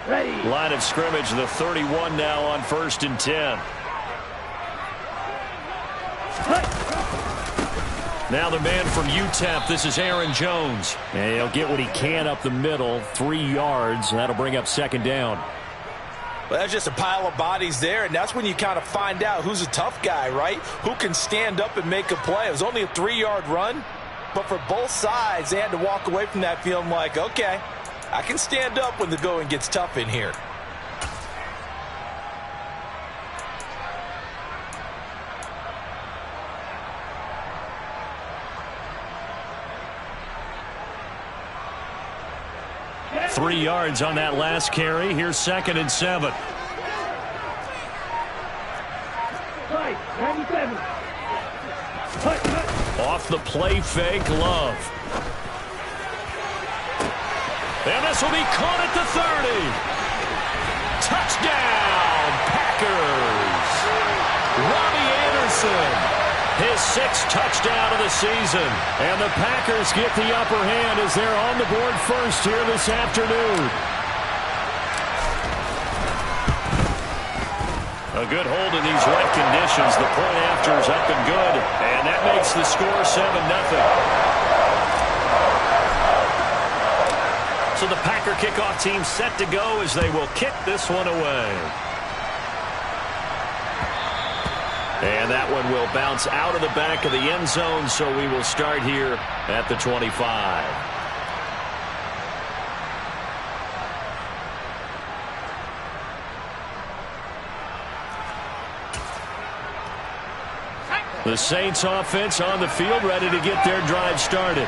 Line of scrimmage, the 31 now on 1st and 10. Now the man from UTEP, this is Aaron Jones. And he'll get what he can up the middle, 3 yards. That'll bring up 2nd down. Well, that's just a pile of bodies there, and that's when you kind of find out who's a tough guy, right? Who can stand up and make a play. It was only a 3-yard run, but for both sides, they had to walk away from that feeling like, okay, I can stand up when the going gets tough in here. Three yards on that last carry. Here's 2nd and 7. Off the play fake, Love. And this will be caught at the 30. Touchdown, Packers. Robbie Anderson. His 6th touchdown of the season. And the Packers get the upper hand as they're on the board first here this afternoon. A good hold in these wet conditions. The point after is up and good. And that makes the score 7-0. So the Packer kickoff team set to go as they will kick this one away. And that one will bounce out of the back of the end zone, so we will start here at the 25. The Saints offense on the field, ready to get their drive started.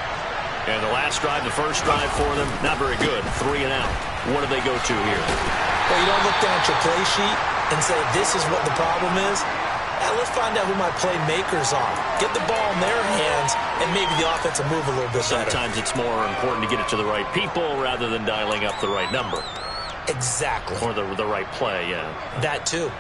And the last drive, the first drive for them, not very good. 3 and out. What do they go to here? Well, you don't look down at your play sheet and say, this is what the problem is. Now let's find out who my playmakers are. Get the ball in their hands, and maybe the offense will move a little bit better. Sometimes it's more important to get it to the right people rather than dialing up the right number. Exactly. Or the right play, yeah. That too.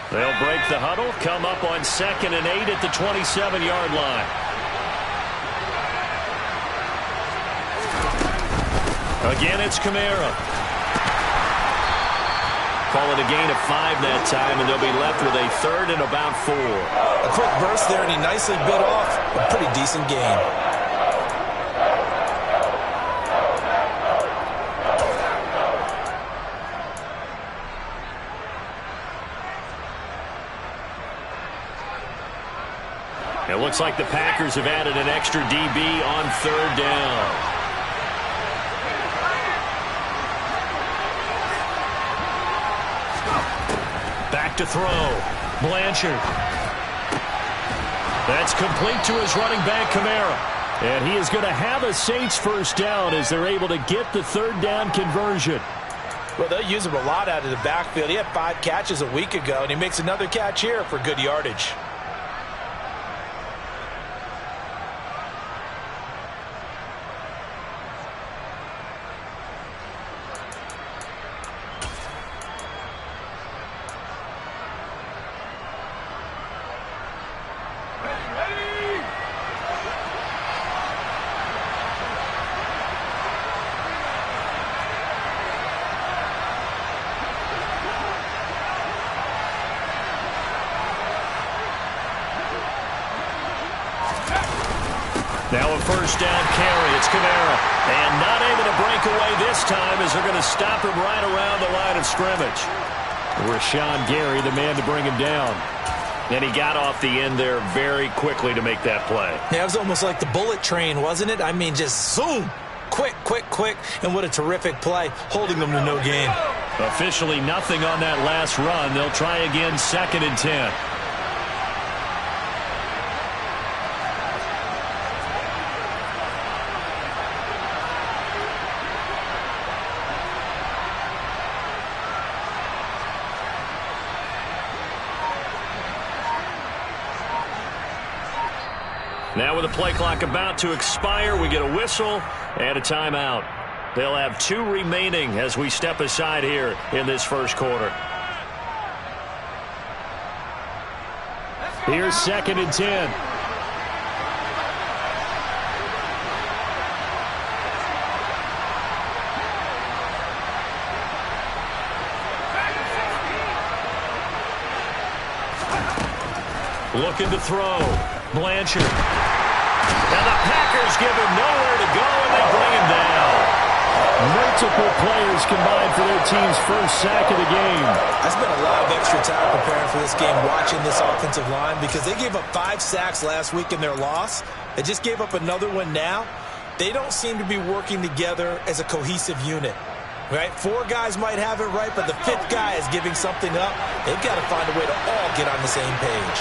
They'll break the huddle, come up on 2nd and 8 at the 27-yard line. Again, it's Kamara. Call it a gain of 5 that time, and they'll be left with a 3rd and about 4. A quick burst there, and he nicely bit off a pretty decent gain. It looks like the Packers have added an extra DB on 3rd down. Back to throw. Blanchard. That's complete to his running back, Kamara. And he is going to have a Saints first down as they're able to get the 3rd down conversion. Well, they'll use him a lot out of the backfield. He had 5 catches a week ago, and he makes another catch here for good yardage. Now a first down carry. It's Kamara. And not able to break away this time as they're going to stop him right around the line of scrimmage. Rashawn Gary, the man to bring him down. And he got off the end there very quickly to make that play. Yeah, it was almost like the bullet train, wasn't it? I mean, just zoom. Quick, quick, quick. And what a terrific play, holding them to no gain. Officially nothing on that last run. They'll try again, 2nd and 10. Now with the play clock about to expire, we get a whistle and a timeout. They'll have 2 remaining as we step aside here in this first quarter. Here's 2nd and 10. Looking to throw. Blanchard. And the Packers give him nowhere to go, and they bring him down. Multiple players combined for their team's first sack of the game. I spent a lot of extra time preparing for this game, watching this offensive line, because they gave up 5 sacks last week in their loss. They just gave up another one now. They don't seem to be working together as a cohesive unit. Right? 4 guys might have it right, but the 5th guy is giving something up. They've got to find a way to all get on the same page.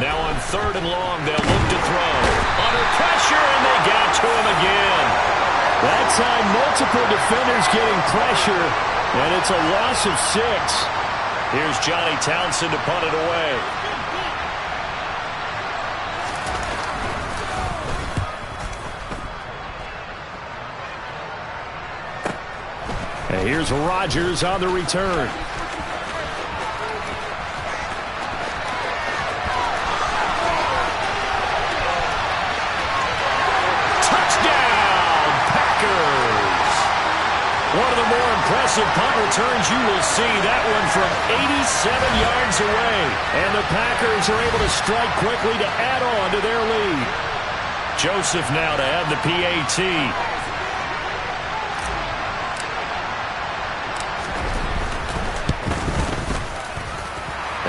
Now on 3rd and long, they'll look to throw. Under pressure, and they got to him again. That time, multiple defenders getting pressure, and it's a loss of 6. Here's Johnny Townsend to punt it away. And here's Rodgers on the return. One of the more impressive punt returns you will see. That one from 87 yards away. And the Packers are able to strike quickly to add on to their lead. Joseph now to add the PAT.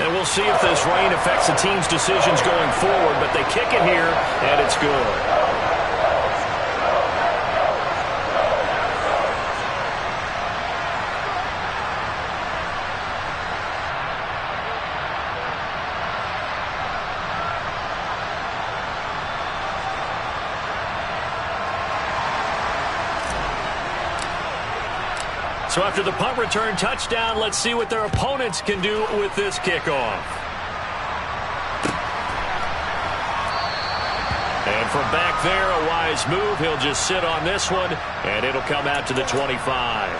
And we'll see if this rain affects the team's decisions going forward. But they kick it here, and it's good. So after the punt return touchdown, let's see what their opponents can do with this kickoff. And from back there, a wise move. He'll just sit on this one, and it'll come out to the 25.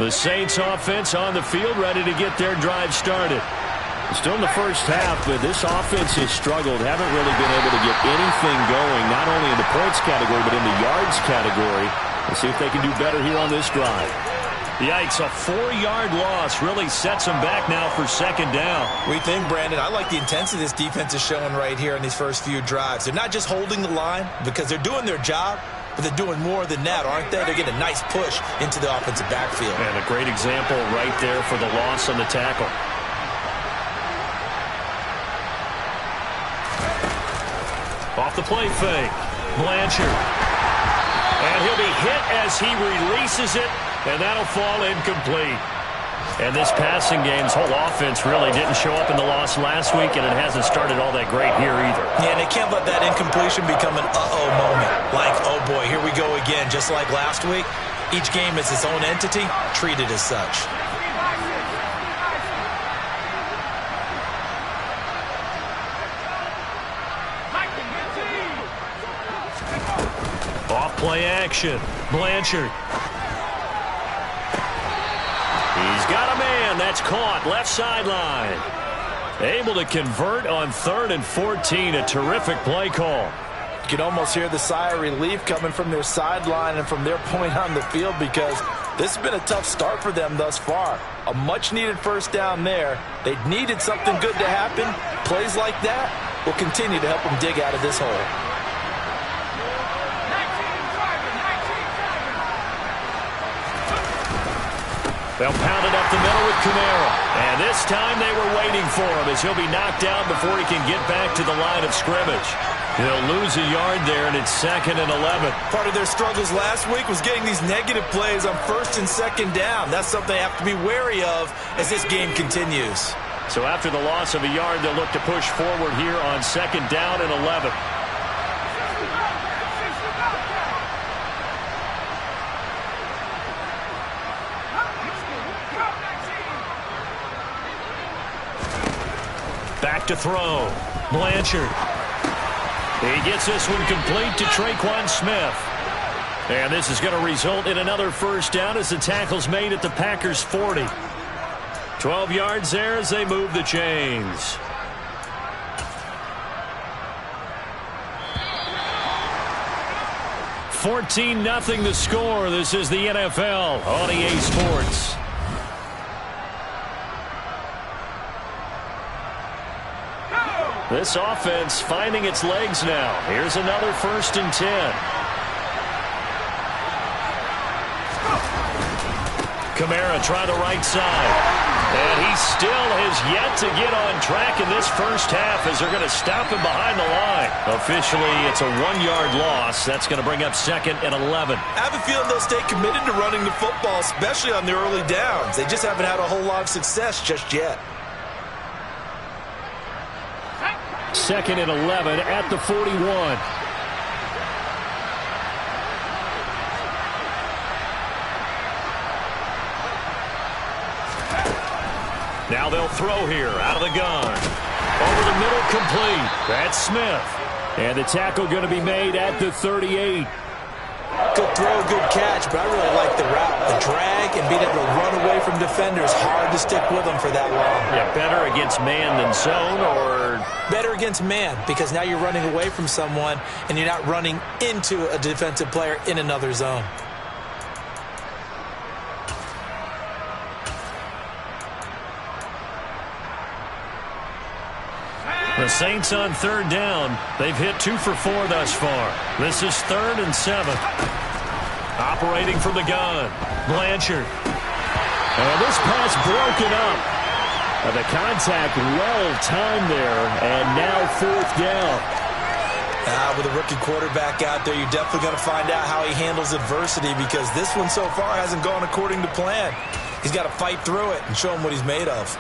The Saints offense on the field, ready to get their drive started. Still in the first half, but this offense has struggled. Haven't really been able to get anything going, not only in the points category, but in the yards category. Let's see if they can do better here on this drive. Yikes, a 4-yard loss really sets them back now for 2nd down. We think, Brandon, I like the intensity this defense is showing right here in these first few drives. They're not just holding the line because they're doing their job, but they're doing more than that, aren't they? They're getting a nice push into the offensive backfield. And a great example right there for the loss on the tackle. Off the play fake. Blanchard. And he'll be hit as he releases it, and that'll fall incomplete. And this passing game's whole offense really didn't show up in the loss last week, and it hasn't started all that great here either. Yeah, and they can't let that incompletion become an uh-oh moment. Like, oh boy, here we go again, just like last week. Each game is its own entity, treated as such. Play action. Blanchard. He's got a man. That's caught. Left sideline. Able to convert on 3rd and 14. A terrific play call. You can almost hear the sigh of relief coming from their sideline and from their point on the field, because this has been a tough start for them thus far. A much-needed first down there. They needed something good to happen. Plays like that will continue to help them dig out of this hole. They'll pound it up the middle with Kamara. And this time they were waiting for him as he'll be knocked down before he can get back to the line of scrimmage. He'll lose a yard there, and it's 2nd and 11. Part of their struggles last week was getting these negative plays on 1st and 2nd down. That's something they have to be wary of as this game continues. So after the loss of a yard, they'll look to push forward here on 2nd down and 11. Back to throw. Blanchard. He gets this one complete to Tre'Quan Smith. And this is going to result in another first down as the tackle's made at the Packers' 40. 12 yards there as they move the chains. $14-0 the score. This is the NFL on EA Sports. This offense finding its legs now. Here's another 1st and 10. Kamara try the right side. And he still has yet to get on track in this first half as they're going to stop him behind the line. Officially, it's a 1-yard loss. That's going to bring up 2nd and 11. I have a feeling they'll stay committed to running the football, especially on the early downs. They just haven't had a whole lot of success just yet. 2nd and 11 at the 41. Now they'll throw here out of the gun. Over the middle, complete. That's Smith. And the tackle going to be made at the 38. Good throw, good catch, but I really like the route. The drag and being able to run away from defenders, hard to stick with them for that long. Yeah, better against man than zone, or? Better against man, because now you're running away from someone and you're not running into a defensive player in another zone. The Saints on 3rd down. They've hit 2 for 4 thus far. This is 3rd and 7. Operating from the gun. Blanchard. And this pass broken up. The contact well timed there. And now 4th down. With a rookie quarterback out there, you're definitely going to find out how he handles adversity, because this one so far hasn't gone according to plan. He's got to fight through it and show him what he's made of.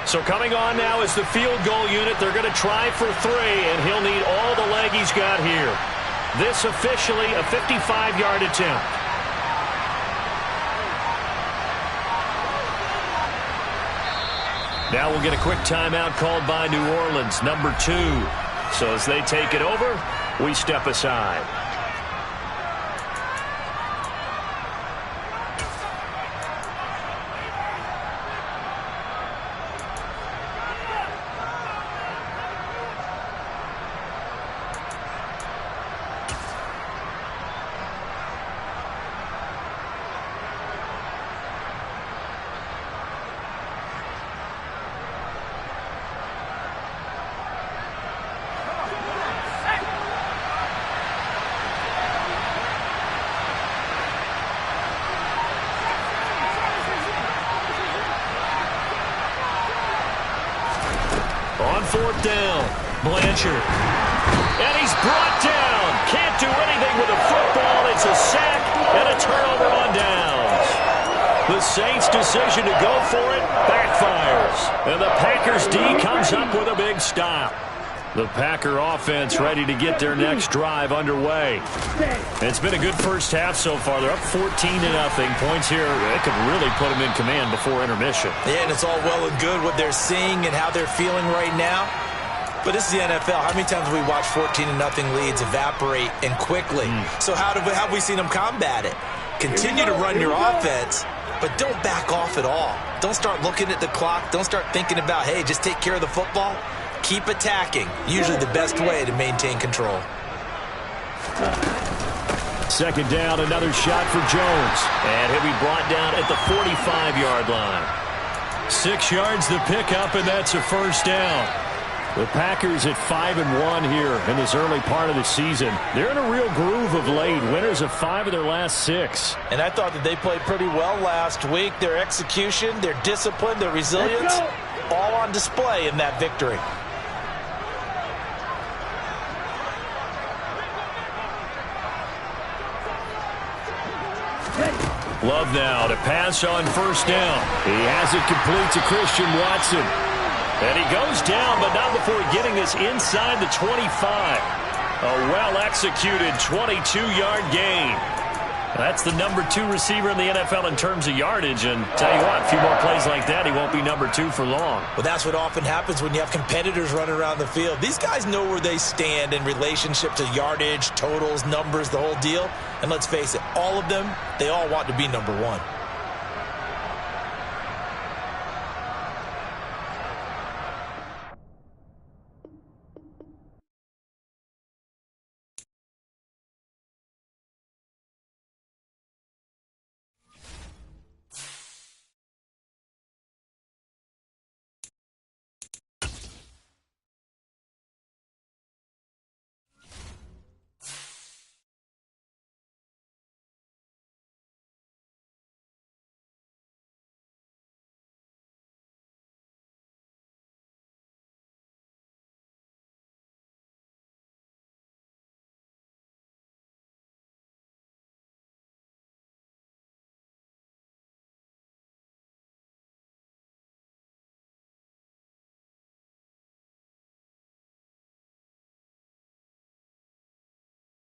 So coming on now is the field goal unit. They're going to try for 3, and he'll need all the leg he's got here. This officially a 55-yard attempt. Now we'll get a quick timeout called by New Orleans, number 2. So as they take it over, we step aside. On 4th down, Blanchard. And he's brought down. Can't do anything with a football. It's a sack and a turnover on downs. The Saints' decision to go for it backfires. And the Packers D comes up with a big stop. The Packer offense ready to get their next drive underway. It's been a good first half so far. They're up 14-0. Points here, it could really put them in command before intermission. Yeah, and it's all well and good what they're seeing and how they're feeling right now. But this is the NFL. How many times have we watched 14-0 leads evaporate and quickly? So how have we seen them combat it? Continue to run your offense, but don't back off at all. Don't start looking at the clock. Don't start thinking about, hey, just take care of the football. Keep attacking. Usually the best way to maintain control. 2nd down, another shot for Jones. And he'll be brought down at the 45-yard line. 6 yards the pickup, and that's a first down. The Packers at 5-1 here in this early part of the season. They're in a real groove of late. Winners of 5 of their last 6. And I thought that they played pretty well last week. Their execution, their discipline, their resilience, all on display in that victory. Love now to pass on 1st down. He has it complete to Christian Watson. And he goes down, but not before getting this inside the 25. A well-executed 22-yard gain. That's the number 2 receiver in the NFL in terms of yardage. And tell you what, a few more plays like that, he won't be number 2 for long. Well, that's what often happens when you have competitors running around the field. These guys know where they stand in relationship to yardage, totals, numbers, the whole deal. And let's face it, all of them, they all want to be number 1.